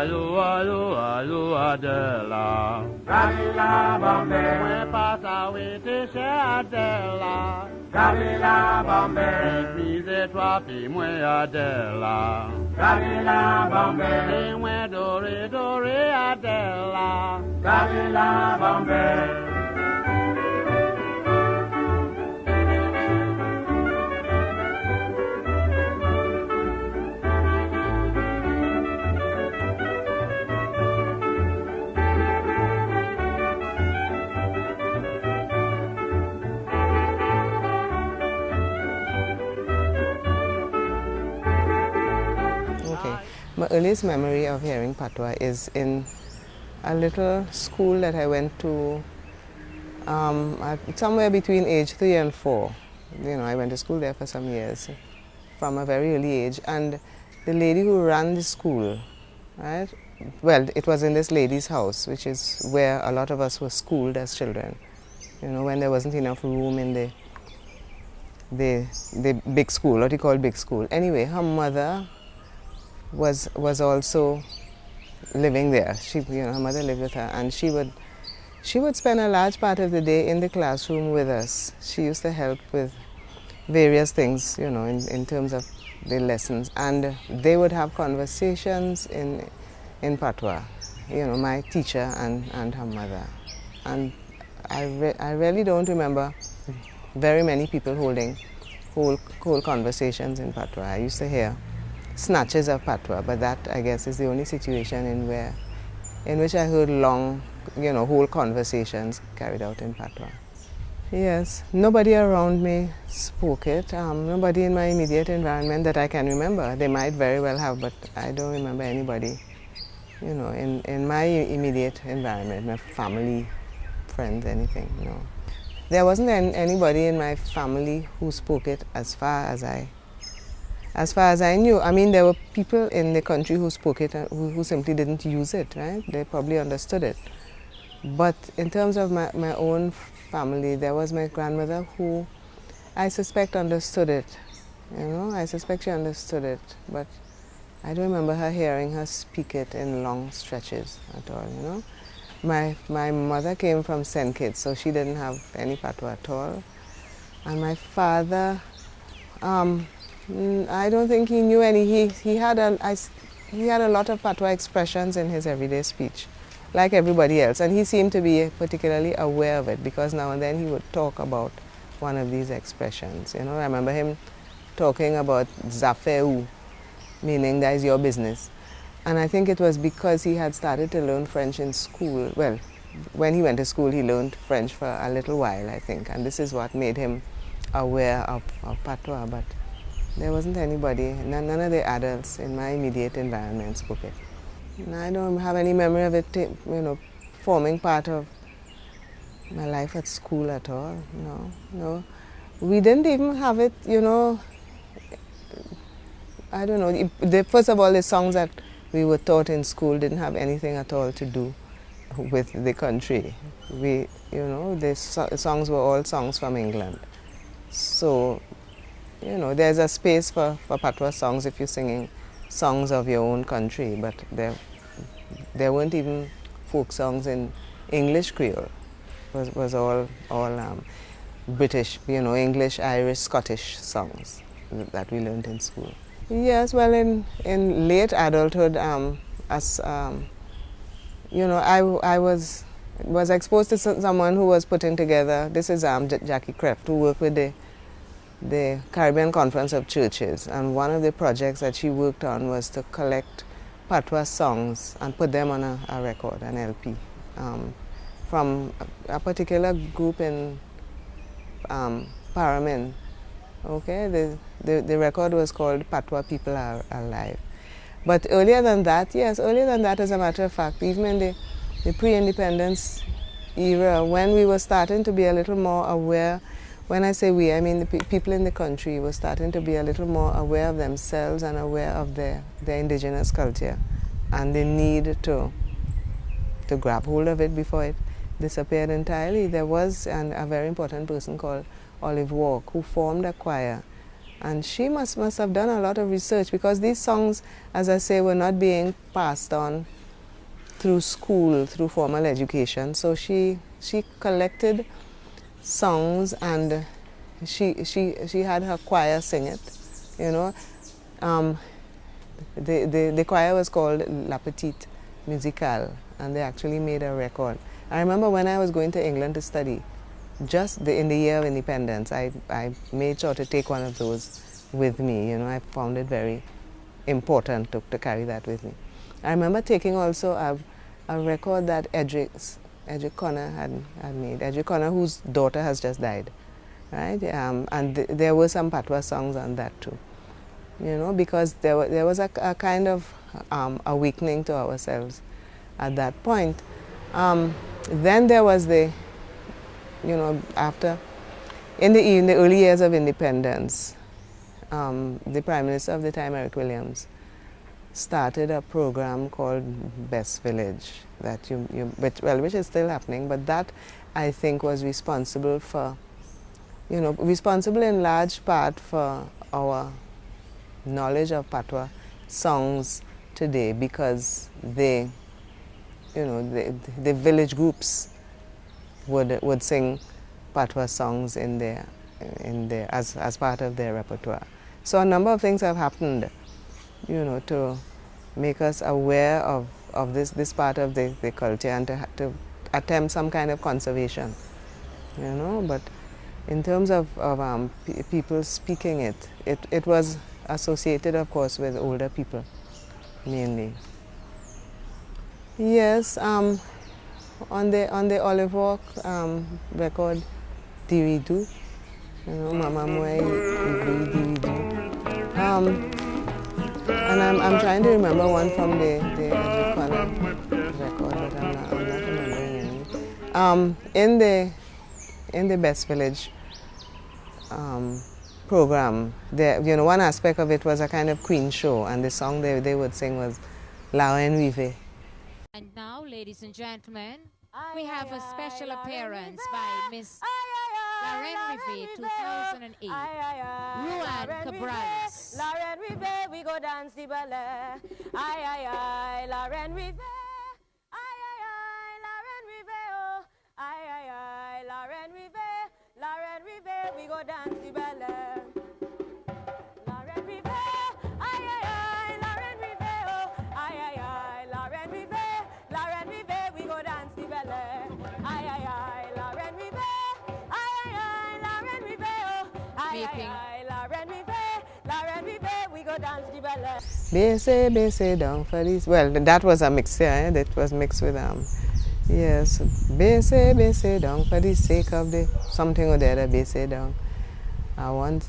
ayo Adela. Galila Bombay. When pass away to share Adela. Galila Bombay. Mise toi puis moi Adela. Galila Bombay. Et moi doré Adela. Galila Bombay. My earliest memory of hearing Patois is in a little school that I went to somewhere between age 3 and 4. You know, I went to school there for some years from a very early age, and the lady who ran the school, right? Well, it was in this lady's house, which is where a lot of us were schooled as children. You know, when there wasn't enough room in the big school, what you call big school. Anyway, her mother was also living there. Her mother lived with her, and she would spend a large part of the day in the classroom with us. She used to help with various things, you know, in terms of the lessons, and they would have conversations in Patois. You know, my teacher and her mother, and I really don't remember very many people holding whole conversations in Patois. I used to hear snatches of Patois, but that, I guess, is the only situation in which I heard long, you know, whole conversations carried out in Patois. Yes, nobody around me spoke it. Nobody in my immediate environment that I can remember. They might very well have, but I don't remember anybody, you know, in my immediate environment, my family, friends, anything, you know. There wasn't anybody in my family who spoke it as far as I knew. I mean, there were people in the country who spoke it who simply didn't use it, right? They probably understood it. But in terms of my own family, there was my grandmother who I suspect understood it. You know, I suspect she understood it, but I don't remember hearing her speak it in long stretches at all, you know. My mother came from St. Kitts, so she didn't have any Patois at all. And my father, I don't think he knew any. He had a lot of Patois expressions in his everyday speech, like everybody else, and he seemed to be particularly aware of it, because now and then he would talk about one of these expressions. You know, I remember him talking about "zafeu," meaning that is your business, and I think it was because he had started to learn French in school. Well, when he went to school, he learned French for a little while, I think, and this is what made him aware of Patois. But there wasn't anybody, none of the adults in my immediate environment spoke it. And I don't have any memory of it, you know, forming part of my life at school at all. No. We didn't even have it, you know. I don't know. First of all, the songs that we were taught in school didn't have anything at all to do with the country. You know, the songs were all songs from England. So, you know, there's a space for Patois songs if you're singing songs of your own country, but there weren't even folk songs in English Creole. It was all British, you know, English, Irish, Scottish songs that we learned in school. Yes, well, in late adulthood, you know, I was exposed to someone who was putting together. This is Jackie Kreft, who worked with the Caribbean Conference of Churches, and one of the projects that she worked on was to collect Patois songs and put them on a record, an LP, from a particular group in Paramin. Okay, the record was called Patois People Are Alive. But earlier than that, yes, as a matter of fact, even in the pre-independence era, when we were starting to be a little more aware. When I say we, I mean the people in the country were starting to be a little more aware of themselves and aware of their indigenous culture and the need to grab hold of it before it disappeared entirely. There was a very important person called Olive Walk who formed a choir, And she must have done a lot of research, because these songs, as I say, were not being passed on through school, through formal education. So she collected songs, and she had her choir sing it, you know. The choir was called La Petite Musicale, and they actually made a record. I remember when I was going to England to study, in the year of independence, I made sure to take one of those with me. You know, I found it very important to carry that with me. I remember taking also a record that Edric Connor had made. Edric Connor, whose daughter has just died, right? And there were some Patois songs on that too. You know, because there was a kind of awakening to ourselves at that point. Then there was the, you know, in the early years of independence, the Prime Minister of the time, Eric Williams, started a program called Best Village, that which is still happening, but that I think was responsible for, you know, responsible in large part for our knowledge of Patois songs today, because they, you know, the village groups would sing Patois songs in their as part of their repertoire. So a number of things have happened, you know, to make us aware of this part of the culture, and to attempt some kind of conservation, you know. But in terms of people speaking it was associated, of course, with older people mainly. Yes, on the Olive Walk record, Diridu, you know, Mama Moy, Diridu. And I'm trying to remember one from the Edric Connor record, but I'm not remembering any. In the Best Village program, you know, one aspect of it was a kind of Queen show, and the song they would sing was La Reine Rivée. And now, ladies and gentlemen, we have a special appearance by Miss La Reine Rivée 2008, Ruan Cabrales. La Reine Rivée, we go dance the ballet. Aye, aye, aye, La Reine Rivée. Aye, aye, aye, La Reine Rivée, oh. Aye, aye, aye, La Reine Rivée. La Reine Rivée, we go dance the ballet. La Reine Rivée, aye, aye, aye, La Reine Rivée, oh. Aye, aye, aye, La Reine Rivée. La Reine Rivée, we go dance the ballet. Aye, aye, aye, La Reine Rivée. Aye, aye, aye, La Reine Rivée, oh. Aye, aye, aye, La Reine Rivée. La Reine Rivée, we go dance the ballet. Baissez down for this. Well, that was a mix, yeah. That was mixed with yes, baissez down for the sake of the something or the other. Baissez down. I want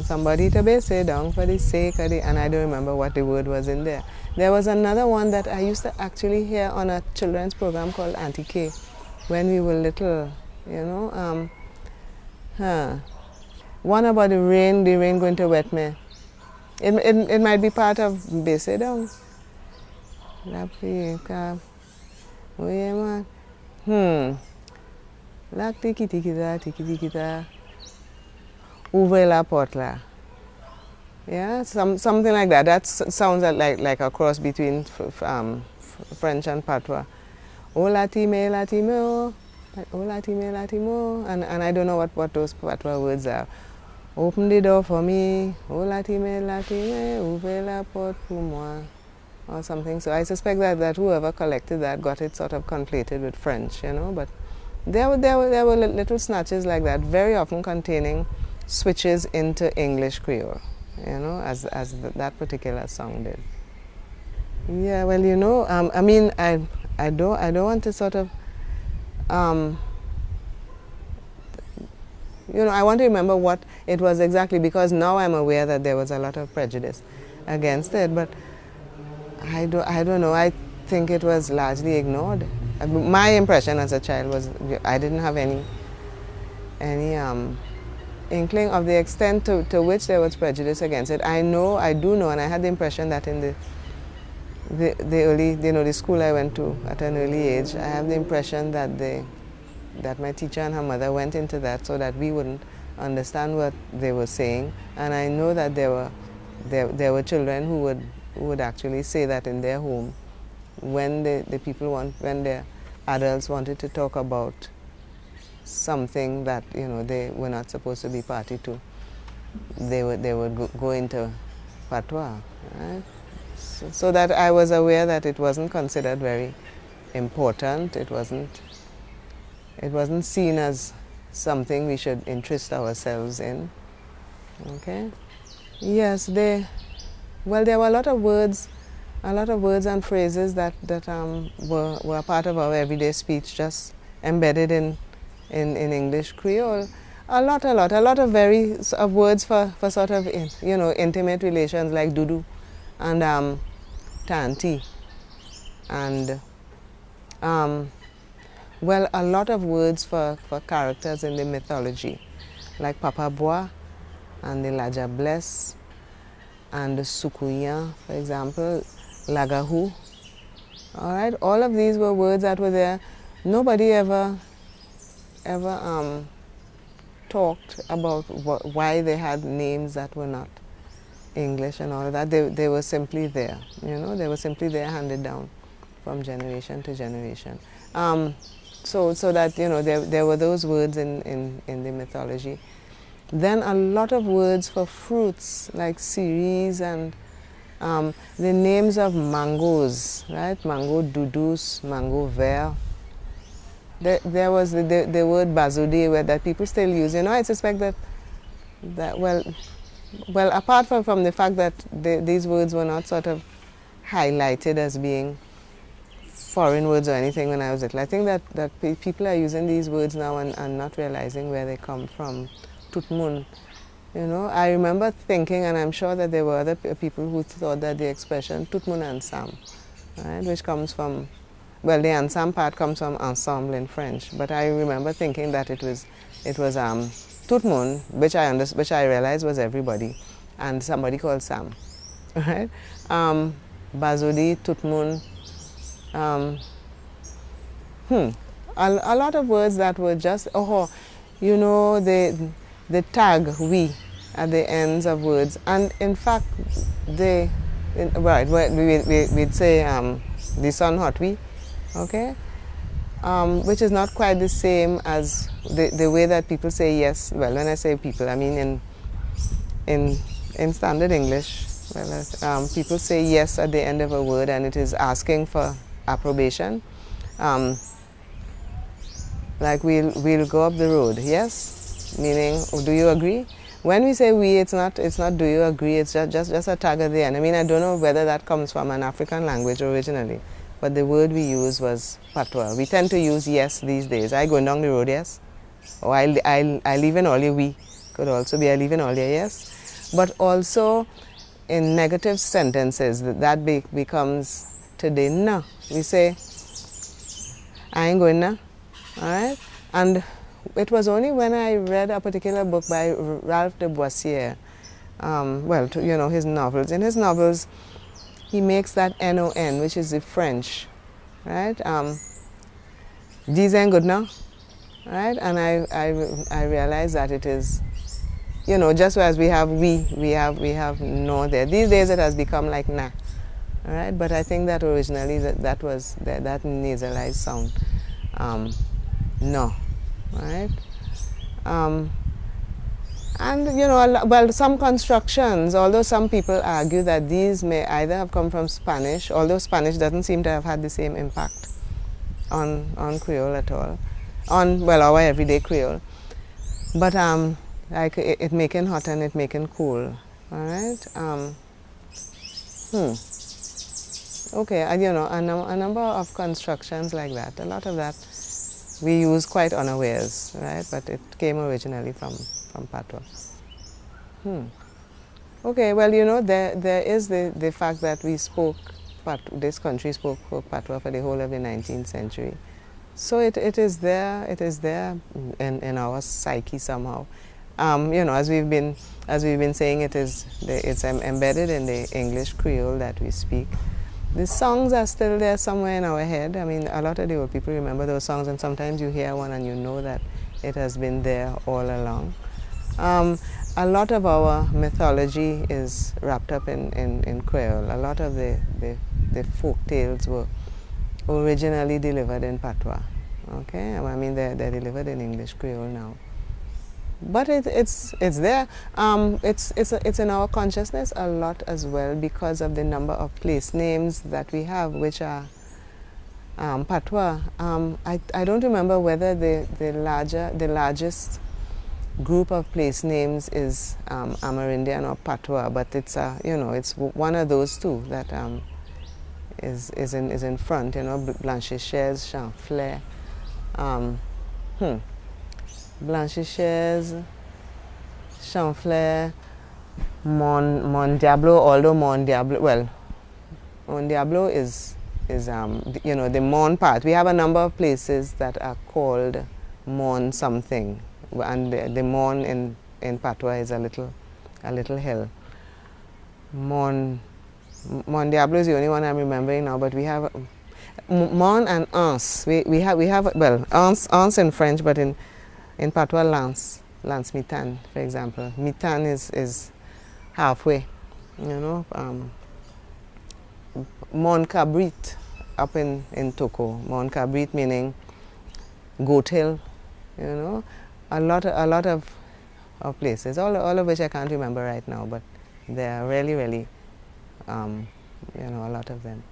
somebody to baissez down for the sake of the, and I don't remember what the word was in there. There was another one that I used to actually hear on a children's program called Auntie K when we were little, you know. One about the rain going to wet me. It might be part of baissez down. Oh yeah, man. La tiki kita. Ouvre la porte là. Yeah, something like that. That sounds like a cross between French and Patois. Oh latime, oh. Oh latime, and I don't know what those Patois words are. Open the door for me. Oh latime, ouvre la porte pour moi. Or something. So I suspect that whoever collected that got it sort of conflated with French, you know. But there were little snatches like that, very often containing switches into English Creole, you know, as that particular song did. Yeah, well, you know, I mean, I don't want to sort of, you know, I want to remember what it was exactly, because now I'm aware that there was a lot of prejudice against it, but I don't know. I think it was largely ignored. My impression as a child was I didn't have any inkling of the extent to which there was prejudice against it. I do know, and I had the impression that in the early, you know, the school I went to at an early age, I have the impression that that my teacher and her mother went into that so that we wouldn't understand what they were saying, and I know that there were children who would actually say that in their home when when their adults wanted to talk about something that they were not supposed to be party to, they would go into Patois, right? So that I was aware that it wasn't considered very important. It wasn't seen as something we should interest ourselves in. Okay. Yes, there were a lot of words and phrases that were part of our everyday speech, just embedded in English Creole. A lot of words for sort of intimate relations, like dudu and tanti, and well, a lot of words for characters in the mythology, like Papa Bois and the Laja Bless and the Sukuya, for example, Lagahu. All right, all of these were words that were there. Nobody ever talked about why they had names that were not English and all of that. They were simply there. They were simply there, handed down from generation to generation. So that there were those words in the mythology. Then a lot of words for fruits, like cereals, and the names of mangoes, right? Mango dudus, mango vert. There was the word bazudi that people still use. I suspect that well, apart from the fact that these words were not sort of highlighted as being foreign words or anything when I was little, I think that people are using these words now and not realizing where they come from. Tutmun. I remember thinking, and I'm sure that there were other people who thought that the expression Tutmun Ensemble, right, which comes from, well, the ensemble part comes from ensemble in French, but I remember thinking that it was Tutmun, which I realized was everybody, and somebody called Sam, right? Bazodi, Tutmun, a lot of words that were just the tag we at the ends of words, and in fact we'd say the sun hot we, okay, which is not quite the same as the way that people say yes. Well, when I say people, I mean in standard English. Well, people say yes at the end of a word, and it is asking for approbation. Like we'll go up the road, yes, meaning do you agree? When we say we, it's not do you agree, it's just a tag at the end. I mean, I don't know whether that comes from an African language originally, but the word we use was Patois. We tend to use yes these days. I going down the road, yes, or I leave in all your we, could also be I leave in all your, yes. But also in negative sentences, that becomes today na. We say I ain't going na. All right, and it was only when I read a particular book by Ralph de Boissier, his novels. In his novels, he makes that non, which is the French, right? These ain't good now, right? And I realized that it is, just as we have we have no there. These days it has become like na, all right? But I think that originally that was that nasalized sound. No, right? And some constructions, although some people argue that these may either have come from Spanish, although Spanish doesn't seem to have had the same impact on Creole at all, on our everyday Creole, but like it making hot and it making cool, all right? Okay, a number of constructions like that. A lot of that we use quite unawares, right? But it came originally from Patois. Okay, well, there is the fact that we spoke, this country spoke Patois for the whole of the 19th century. So it is there in our psyche somehow. As we've been saying, it's embedded in the English Creole that we speak. The songs are still there somewhere in our head. I mean, a lot of the old people remember those songs, and sometimes you hear one and you know that it has been there all along. A lot of our mythology is wrapped up in Creole. A lot of the folk tales were originally delivered in Patois. Okay, I mean they're delivered in English Creole now, but it's there. It's in our consciousness a lot as well because of the number of place names that we have, which are Patois. I don't remember whether the largest group of place names is Amerindian or Patois, but it's it's one of those two that is in front. Blanchisseuse, Chanfleur, Blanchisseuse, Chanfleur, Mon Diablo. Although Mon Diablo is the Mon part. We have a number of places that are called Mon something, and the Mon in Patois is a little hill. Mon Diablo is the only one I'm remembering now, but we have Mon and Anse. We have Anse in French, but in Patois Lance Mitan, for example. Mitan is halfway, Mon Cabrit up in Toko. Mon Cabrit meaning Goat Hill, a lot of places, all of which I can't remember right now, but there are really, a lot of them.